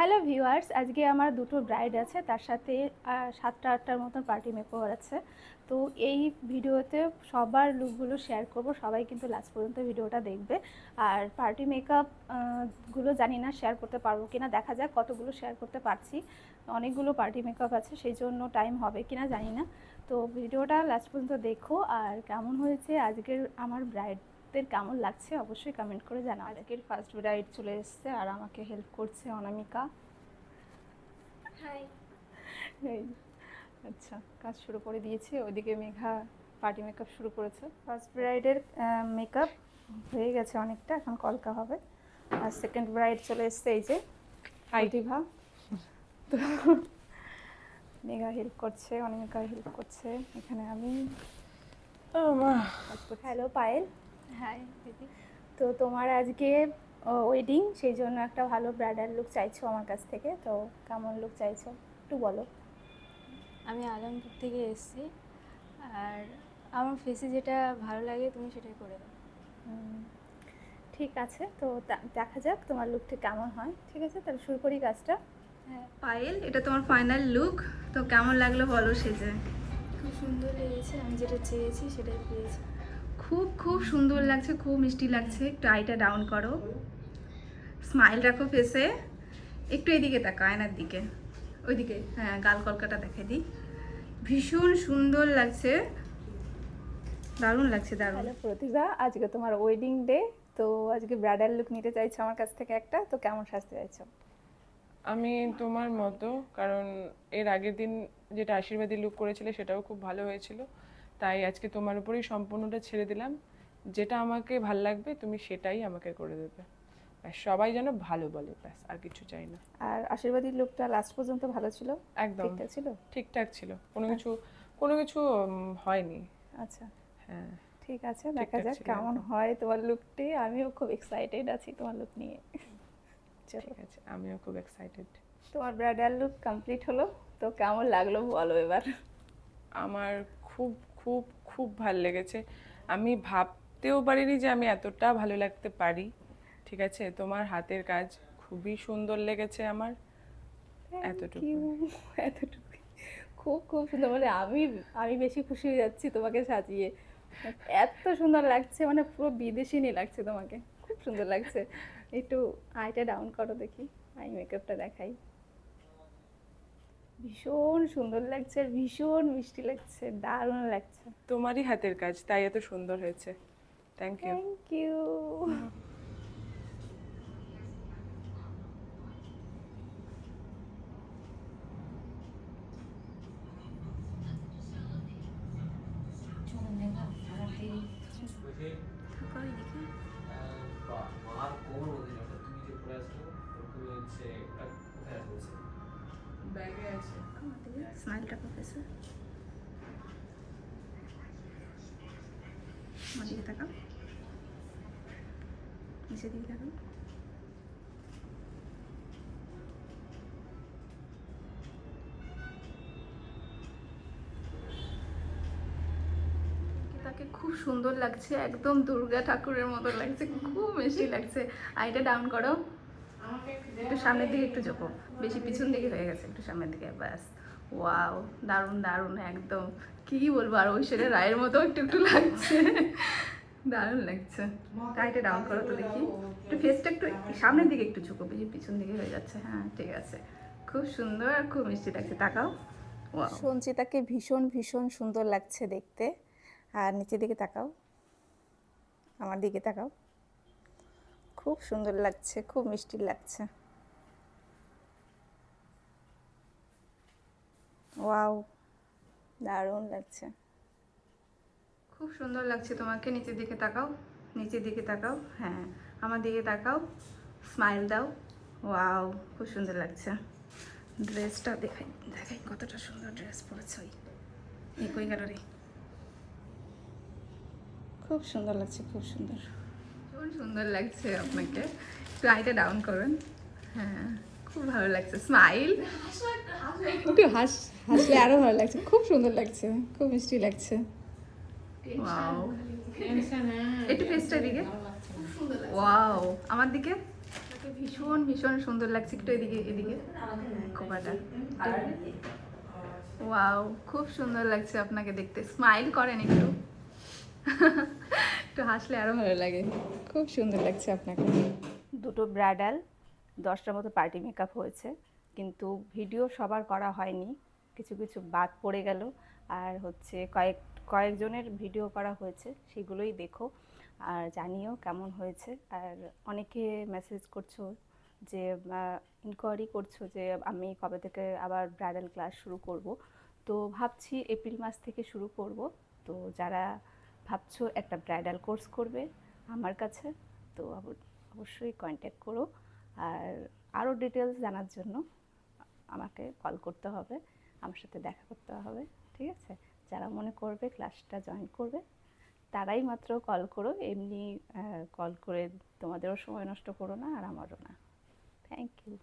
Hello viewers, আজকে আমার দুটো ব্রাইড আছে, তার সাথে 7টা-8টার মতন পার্টি মেকওভার আছে। তো এই ভিডিওতে সবার লুকগুলো শেয়ার করব, সবাই কিন্তু লাস্ট পর্যন্ত ভিডিওটা দেখবে। আর পার্টি মেকআপ গুলো জানি না শেয়ার করতে পারবো কিনা, দেখা যাক কতগুলো শেয়ার করতে পারছি। অনেকগুলো পার্টি মেকআপ আছে, সেই জন্য টাইম হবে কিনা জানি না। তো ভিডিওটা লাস্ট পর্যন্ত দেখো, আর কেমন হয়েছে আজকের আমার ব্রাইড কেমন লাগছে অবশ্যই কমেন্ট করে জানাও। আজকের ফার্স্ট ব্রাইড চলে এসেছে আর আমাকে হেল্প করছে অনামিকা। হাই। এই আচ্ছা, কাজ শুরু করে দিয়েছে, ওইদিকে মেঘা পার্টি মেকআপ শুরু করেছে। ফার্স্ট ব্রাইডের মেকআপ হয়ে গেছে অনেকটা, এখন কলকা হবে। আর সেকেন্ড ব্রাইড চলে এসছে, এই যে প্রতিভা। তো মেঘা হেল্প করছে, অনামিকা হেল্প করছে, এখানে আমি। হ্যালো পায়েল। হাই দিদি। তো তোমার আজকে ওয়েডিং, সেই জন্য একটা ভালো ব্রাইডাল লুক চাইছো আমার কাছ থেকে, তো কেমন লুক চাইছো একটু বলো। আমি আলমপুর থেকে এসেছি, আর আমার ফেসে যেটা ভালো লাগে তুমি সেটাই করে দাও। ঠিক আছে, তো দেখা যাক তোমার লুকটা কেমন হয়। ঠিক আছে, তাহলে শুরু করি কাজটা। হ্যাঁ, পায়েল, এটা তোমার ফাইনাল লুক, তো কেমন লাগলো বলো সেজে। খুব সুন্দর লেগেছে, আমি যেটা চেয়েছি সেটাই পেয়েছি। খুব খুব সুন্দর লাগছে, খুব মিষ্টি লাগছে। একটু আইটা ডাউন করো, স্মাইল রাখো ফেসে, একটু এদিকে তাকাও, আয়নার দিকে, ওইদিকে, হ্যাঁ গাল কলকাটা দেখে দিই। ভীষণ সুন্দর লাগছে, দারুণ লাগছে, দারুণ। হ্যালো প্রতিভা, আজকে তোমার ওয়েডিং ডে, তো আজকে ব্রাইডাল লুক নিতে চাইছো আমার কাছ থেকে একটা, তো কেমন সাজতে চাইছো? আমি তোমার মতো, কারণ এর আগের দিন যেটা আশীর্বাদী লুক করেছিলে সেটাও খুব ভালো হয়েছিল, তাই আজকে তোমার উপরেই সম্পূর্ণটা ছেড়ে দিলাম। যেটা আমাকে ভাল লাগবে তুমি সেটাই আমাকে করে দেবে, ব্যাস সবাই যেন ভালো বলে, ব্যাস আর কিছু চাই না। আর আশীর্বাদী লুকটা লাস্ট পর্যন্ত ভালো ছিল? একদম ঠিকঠাক ছিল? ঠিকঠাক ছিল, কোনো কিছু হয়নি। আচ্ছা, হ্যাঁ ঠিক আছে, দেখা ঠিকঠাক যাক ছিল কেমন একদম। হয় তোমার লুকটি। আমিও খুব এক্সাইটেড আছি তোমার লুক নিয়ে। চলো, ঠিক আছে, আমিও খুব এক্সাইটেড। তোমার ব্রাইডাল লুক কমপ্লিট হলো, তো কেমন লাগলো বলো এবার। আমার খুব খুব খুব ভালো লেগেছে, আমি ভাবতেও পারিনি যে আমি এতটা ভালো লাগতে পারি। ঠিক আছে, তোমার হাতের কাজ খুবই সুন্দর লেগেছে আমার, এতটুকু। এতটুকু, খুব খুব সুন্দর, মানে আমি আমি বেশি খুশি হয়ে যাচ্ছি তোমাকে সাজিয়ে। এত সুন্দর লাগছে, মানে পুরো বিদেশিনী লাগছে তোমাকে, খুব সুন্দর লাগছে। একটু আইটা ডাউন করো দেখি, আই মেকআপটা দেখাই। ভীষণ সুন্দর লাগছে আর ভীষণ মিষ্টি লাগছে, দারুণ লাগছে। তোমারই হাতের কাজ, তাই এত সুন্দর হয়েছে। Thank you. Thank you. ব্যাগে আছে। স্মাইলটা প্রফেসর আমার দিকে তাকাও, নিচের দিকে তাকাও। তাকে খুব সুন্দর লাগছে, একদম দুর্গা ঠাকুরের মতো লাগছে, খুব মিষ্টি লাগছে। আইটা ডাউন করো, একটু সামনের দিকে একটু ঝোঁকো, বেশি পিছন দিকে হয়ে গেছে, একটু সামনের দিকে, ব্যাস। ওয়াও, দারুণ দারুণ, একদম কি বলবো, আর ঐশ্বর্যা রায়ের মতো একটু একটু লাগছে, দারুণ লাগছে। আইটা ডাউন করো তো দেখি, একটু ফেসটা একটু সামনের দিকে একটু ঝুঁকো, বেশি পিছন দিকে হয়ে যাচ্ছে। হ্যাঁ ঠিক আছে, খুব সুন্দর আর খুব মিষ্টি লাগছে, তাকাও। ওয়াও, সঞ্চিতাকে ভীষণ ভীষণ সুন্দর লাগছে দেখতে। আর নিচের দিকে তাকাও, আমার দিকে তাকাও, খুব সুন্দর লাগছে, খুব মিষ্টি লাগছে। ওয়াও, দারুণ লাগছে, খুব সুন্দর লাগছে তোমাকে। নিচের দিকে তাকাও, নিচের দিকে তাকাও, হ্যাঁ আমার দিকে তাকাও, স্মাইল দাও। ওয়াও, খুব সুন্দর লাগছে। ড্রেসটা দেখাই দেখাই, কতটা সুন্দর ড্রেস পরেছ, এই কই গেল রে। খুব সুন্দর লাগছে, খুব সুন্দর, ভীষণ সুন্দর লাগছে আপনাকে। একটু আইটা ডাউন করুন, হ্যাঁ খুব ভালো লাগছে, স্মাইল, একটু হাসলে আরো ভালো লাগছে, খুব সুন্দর লাগছে, খুব মিষ্টি লাগছে। ওয়াও, একটু ফেসটা দিকে, ওয়াও আমার দিকে, ভীষণ ভীষণ সুন্দর লাগছে, একটু এদিকে এদিকে খোপাটা। ওয়াও, খুব সুন্দর লাগছে আপনাকে দেখতে। স্মাইল করেন একটু, একটু হাসলে আরো ভালো লাগে। খুব সুন্দর লাগছে আপনাকে। দুটো ব্রাইডাল 10টার মতো পার্টি মেকআপ হয়েছে, কিন্তু ভিডিও সবার করা হয়নি, কিছু কিছু বাদ পড়ে গেল। আর হচ্ছে কয়েকজনের ভিডিও করা হয়েছে, সেগুলোই দেখো আর জানিও কেমন হয়েছে। আর অনেকে মেসেজ করছো, যে ইনকোয়ারি করছো যে আমি কবে থেকে আবার ব্রাইডাল ক্লাস শুরু করব। তো ভাবছি এপ্রিল মাস থেকে শুরু করব। তো যারা ভাবছো একটা ব্রাইডাল কোর্স করবে আমার কাছে, তো অবশ্যই কন্ট্যাক্ট করো। আর আরও ডিটেলস জানার জন্য আমাকে কল করতে হবে, আমার সাথে দেখা করতে হবে, ঠিক আছে? যারা মনে করবে ক্লাসটা জয়েন করবে তারাই মাত্র কল করো, এমনি কল করে তোমাদেরও সময় নষ্ট করো না আর আমারও না। Thank you.